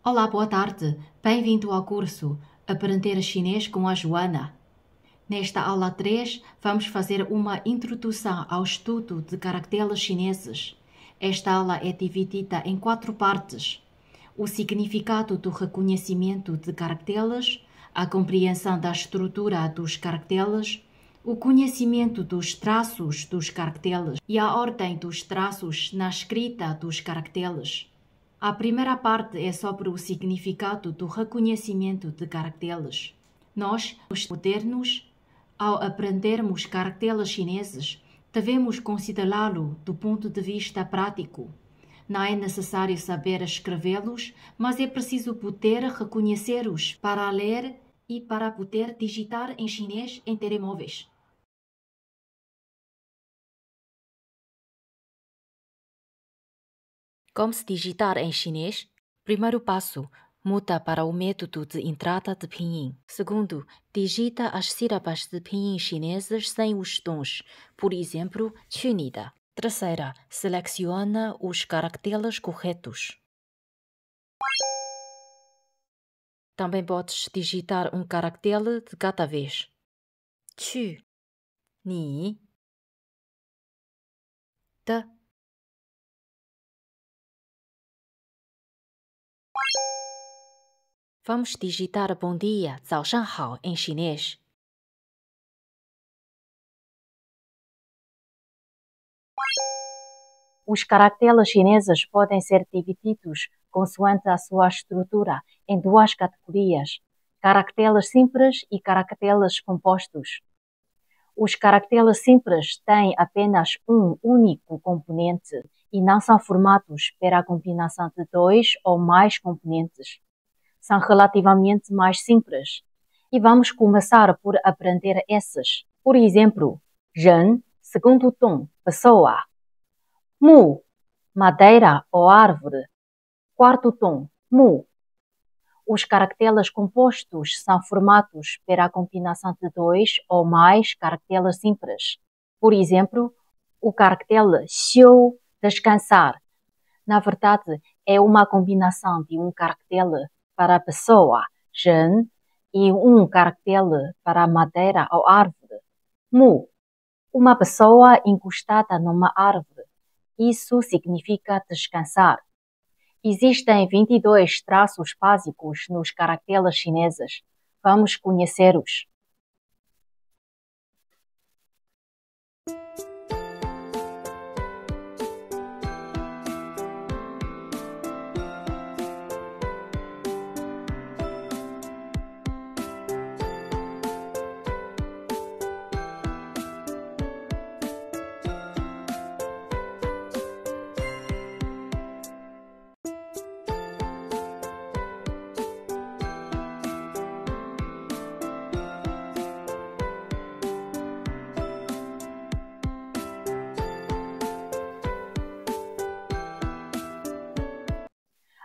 Olá, boa tarde. Bem-vindo ao curso Aprender Chinês com a Joana. Nesta aula 3, vamos fazer uma introdução ao estudo de caracteres chineses. Esta aula é dividida em 4 partes: o significado do reconhecimento de caracteres, a compreensão da estrutura dos caracteres, o conhecimento dos traços dos caracteres e a ordem dos traços na escrita dos caracteres. A primeira parte é sobre o significado do reconhecimento de caracteres. Nós, os modernos, ao aprendermos caracteres chineses, devemos considerá-lo do ponto de vista prático. Não é necessário saber escrevê-los, mas é preciso poder reconhecê-los para ler e para poder digitar em chinês em telemóveis. Como se digitar em chinês? Primeiro passo, muda para o método de entrada de pinyin. Segundo, digita as sílabas de pinyin chinesas sem os tons, por exemplo, Chunida. Terceira, seleciona os caracteres corretos. Também podes digitar um caractere de cada vez. Chu, ni, de. Vamos digitar bom dia, 早上好 em chinês. Os caracteres chineses podem ser divididos, consoante a sua estrutura, em 2 categorias: caracteres simples e caracteres compostos. Os caracteres simples têm apenas um único componente e não são formados pela combinação de 2 ou mais componentes. São relativamente mais simples. E vamos começar por aprender esses. Por exemplo, 人, segundo tom, pessoa. Mu, madeira ou árvore. Quarto tom, mu. Os caracteres compostos são formados pela combinação de 2 ou mais caracteres simples. Por exemplo, o caractere xiu, descansar. Na verdade, é uma combinação de um caractere para a pessoa, 人, e um caractere para a madeira ou árvore, mu. Uma pessoa encostada numa árvore. Isso significa descansar. Existem 22 traços básicos nos caracteres chineses. Vamos conhecê-los.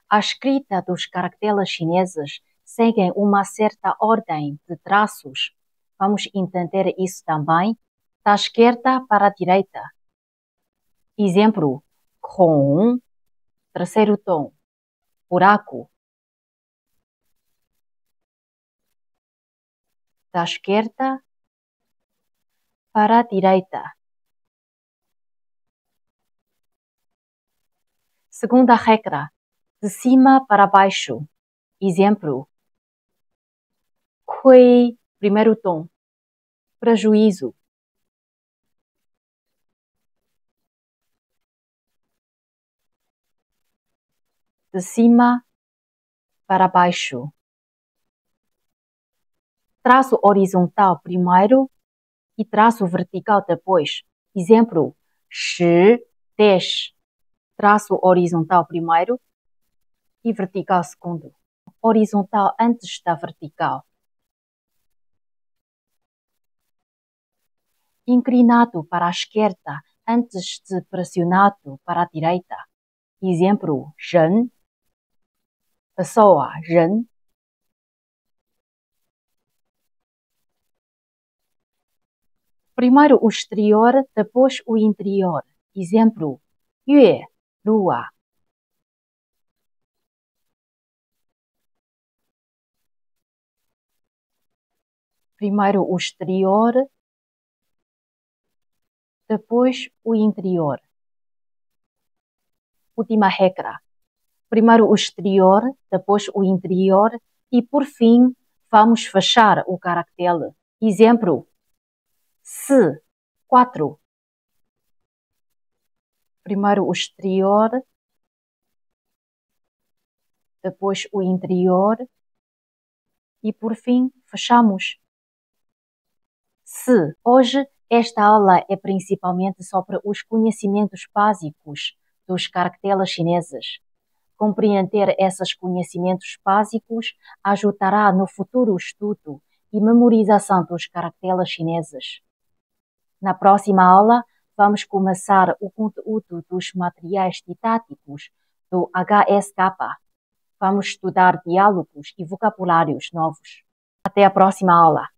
A escrita dos caracteres chineses segue uma certa ordem de traços. Vamos entender isso também. Da esquerda para a direita. Exemplo, Kong, terceiro tom, buraco. Da esquerda para a direita. Segunda regra, de cima para baixo. Exemplo, Kui, primeiro tom, prejuízo. De cima para baixo. Traço horizontal primeiro e traço vertical depois. Exemplo, 10, 10. Traço horizontal primeiro e vertical segundo. Horizontal antes da vertical. Inclinado para a esquerda antes de pressionado para a direita. Exemplo, 人, pessoa, 人. Primeiro o exterior, depois o interior. Exemplo, 月, lua. Primeiro o exterior, depois o interior. Última regra. Primeiro o exterior, depois o interior e, por fim, vamos fechar o caractere. Exemplo: se, 4. Primeiro o exterior, depois o interior e, por fim, fechamos. Se. Hoje, esta aula é principalmente sobre os conhecimentos básicos dos caracteres chineses. Compreender esses conhecimentos básicos ajudará no futuro estudo e memorização dos caracteres chineses. Na próxima aula, vamos começar o conteúdo dos materiais didáticos do HSK. Vamos estudar diálogos e vocabulários novos. Até a próxima aula!